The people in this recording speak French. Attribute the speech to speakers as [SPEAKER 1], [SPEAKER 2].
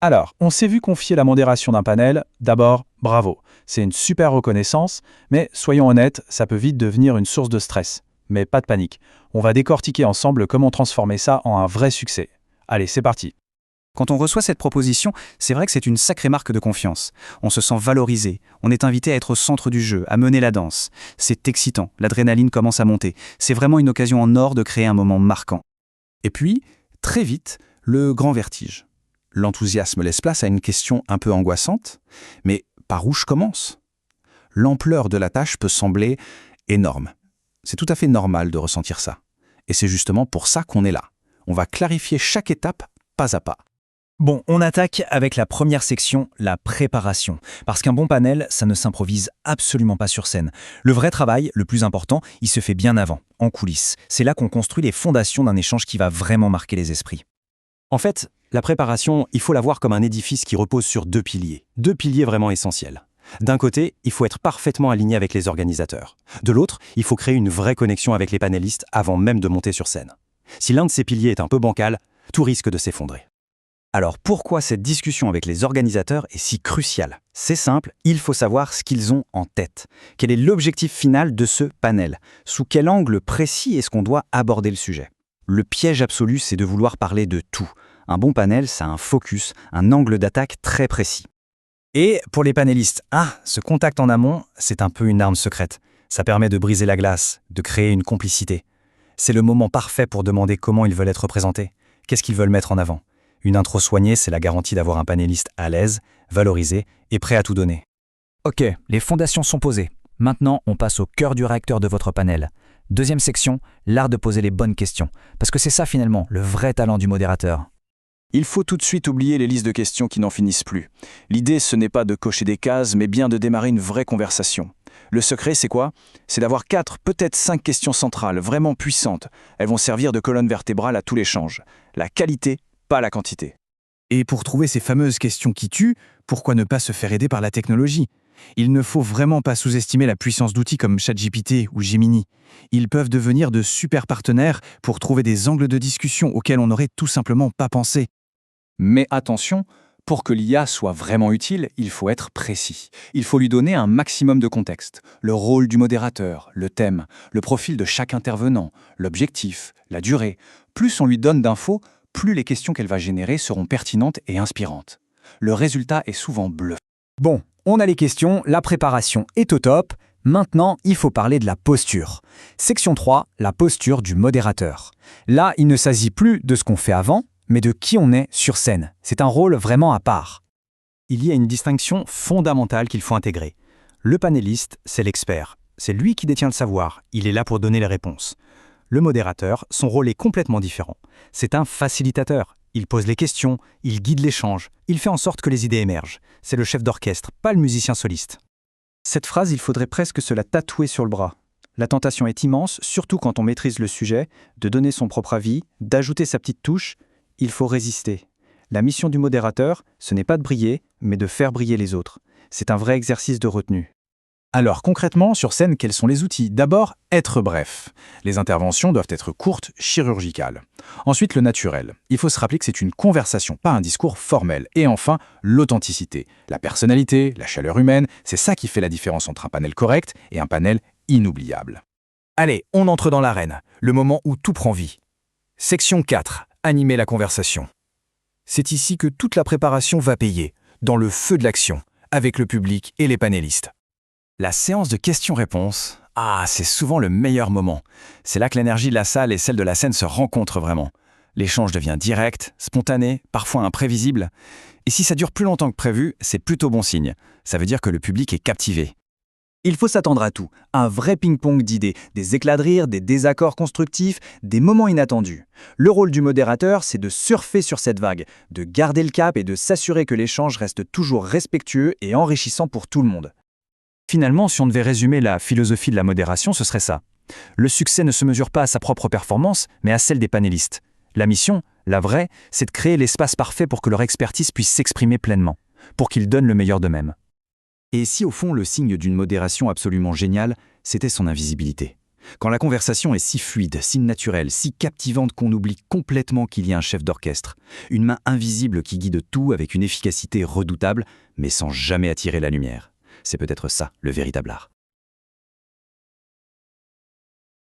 [SPEAKER 1] Alors, on s'est vu confier la modération d'un panel. D'abord, bravo. C'est une super reconnaissance, mais soyons honnêtes, ça peut vite devenir une source de stress. Mais pas de panique. On va décortiquer ensemble comment transformer ça en un vrai succès. Allez, c'est parti.
[SPEAKER 2] Quand on reçoit cette proposition, c'est vrai que c'est une sacrée marque de confiance. On se sent valorisé, on est invité à être au centre du jeu, à mener la danse. C'est excitant, l'adrénaline commence à monter. C'est vraiment une occasion en or de créer un moment marquant. Et puis, très vite, le grand vertige. L'enthousiasme laisse place à une question un peu angoissante, mais par où je commence? L'ampleur de la tâche peut sembler énorme. C'est tout à fait normal de ressentir ça. Et c'est justement pour ça qu'on est là. On va clarifier chaque étape pas à pas.
[SPEAKER 3] Bon, on attaque avec la première section, la préparation. Parce qu'un bon panel, ça ne s'improvise absolument pas sur scène. Le vrai travail, le plus important, il se fait bien avant, en coulisses. C'est là qu'on construit les fondations d'un échange qui va vraiment marquer les esprits.
[SPEAKER 2] En fait, la préparation, il faut la voir comme un édifice qui repose sur deux piliers vraiment essentiels. D'un côté, il faut être parfaitement aligné avec les organisateurs. De l'autre, il faut créer une vraie connexion avec les panélistes avant même de monter sur scène. Si l'un de ces piliers est un peu bancal, tout risque de s'effondrer. Alors pourquoi cette discussion avec les organisateurs est si cruciale? C'est simple, il faut savoir ce qu'ils ont en tête. Quel est l'objectif final de ce panel? Sous quel angle précis est-ce qu'on doit aborder le sujet? Le piège absolu, c'est de vouloir parler de tout. Un bon panel, ça a un focus, un angle d'attaque très précis.
[SPEAKER 3] Et pour les panélistes, ce contact en amont, c'est un peu une arme secrète. Ça permet de briser la glace, de créer une complicité. C'est le moment parfait pour demander comment ils veulent être représentés. Qu'est-ce qu'ils veulent mettre en avant? Une intro soignée, c'est la garantie d'avoir un panéliste à l'aise, valorisé et prêt à tout donner. Ok, les fondations sont posées. Maintenant, on passe au cœur du réacteur de votre panel. Deuxième section, l'art de poser les bonnes questions. Parce que c'est ça finalement, le vrai talent du modérateur.
[SPEAKER 1] Il faut tout de suite oublier les listes de questions qui n'en finissent plus. L'idée, ce n'est pas de cocher des cases, mais bien de démarrer une vraie conversation. Le secret, c'est quoi? C'est d'avoir 4, peut-être 5 questions centrales, vraiment puissantes. Elles vont servir de colonne vertébrale à tout l'échange. La qualité, pas la quantité.
[SPEAKER 4] Et pour trouver ces fameuses questions qui tuent, pourquoi ne pas se faire aider par la technologie? Il ne faut vraiment pas sous-estimer la puissance d'outils comme ChatGPT ou Gemini. Ils peuvent devenir de super partenaires pour trouver des angles de discussion auxquels on n'aurait tout simplement pas pensé.
[SPEAKER 1] Mais attention, pour que l'IA soit vraiment utile, il faut être précis. Il faut lui donner un maximum de contexte. Le rôle du modérateur, le thème, le profil de chaque intervenant, l'objectif, la durée. Plus on lui donne d'infos, plus les questions qu'elle va générer seront pertinentes et inspirantes. Le résultat est souvent bluffant.
[SPEAKER 3] Bon, on a les questions, la préparation est au top. Maintenant, il faut parler de la posture. Section 3, la posture du modérateur. Là, il ne s'agit plus de ce qu'on fait avant, mais de qui on est sur scène. C'est un rôle vraiment à part.
[SPEAKER 2] Il y a une distinction fondamentale qu'il faut intégrer. Le panéliste, c'est l'expert. C'est lui qui détient le savoir. Il est là pour donner les réponses. Le modérateur, son rôle est complètement différent. C'est un facilitateur. Il pose les questions, il guide l'échange, il fait en sorte que les idées émergent. C'est le chef d'orchestre, pas le musicien soliste. Cette phrase, il faudrait presque se la tatouer sur le bras. La tentation est immense, surtout quand on maîtrise le sujet, de donner son propre avis, d'ajouter sa petite touche. Il faut résister. La mission du modérateur, ce n'est pas de briller, mais de faire briller les autres. C'est un vrai exercice de retenue.
[SPEAKER 1] Alors concrètement, sur scène, quels sont les outils? D'abord, être bref. Les interventions doivent être courtes, chirurgicales. Ensuite, le naturel. Il faut se rappeler que c'est une conversation, pas un discours formel. Et enfin, l'authenticité. La personnalité, la chaleur humaine, c'est ça qui fait la différence entre un panel correct et un panel inoubliable.
[SPEAKER 3] Allez, on entre dans l'arène, le moment où tout prend vie. Section 4, animer la conversation. C'est ici que toute la préparation va payer, dans le feu de l'action, avec le public et les panélistes.
[SPEAKER 2] La séance de questions-réponses, c'est souvent le meilleur moment. C'est là que l'énergie de la salle et celle de la scène se rencontrent vraiment. L'échange devient direct, spontané, parfois imprévisible. Et si ça dure plus longtemps que prévu, c'est plutôt bon signe. Ça veut dire que le public est captivé.
[SPEAKER 3] Il faut s'attendre à tout, un vrai ping-pong d'idées, des éclats de rire, des désaccords constructifs, des moments inattendus. Le rôle du modérateur, c'est de surfer sur cette vague, de garder le cap et de s'assurer que l'échange reste toujours respectueux et enrichissant pour tout le monde.
[SPEAKER 2] Finalement, si on devait résumer la philosophie de la modération, ce serait ça. Le succès ne se mesure pas à sa propre performance, mais à celle des panélistes. La mission, la vraie, c'est de créer l'espace parfait pour que leur expertise puisse s'exprimer pleinement, pour qu'ils donnent le meilleur d'eux-mêmes. Et si au fond le signe d'une modération absolument géniale, c'était son invisibilité. Quand la conversation est si fluide, si naturelle, si captivante qu'on oublie complètement qu'il y a un chef d'orchestre, une main invisible qui guide tout avec une efficacité redoutable, mais sans jamais attirer la lumière. C'est peut-être ça, le véritable art.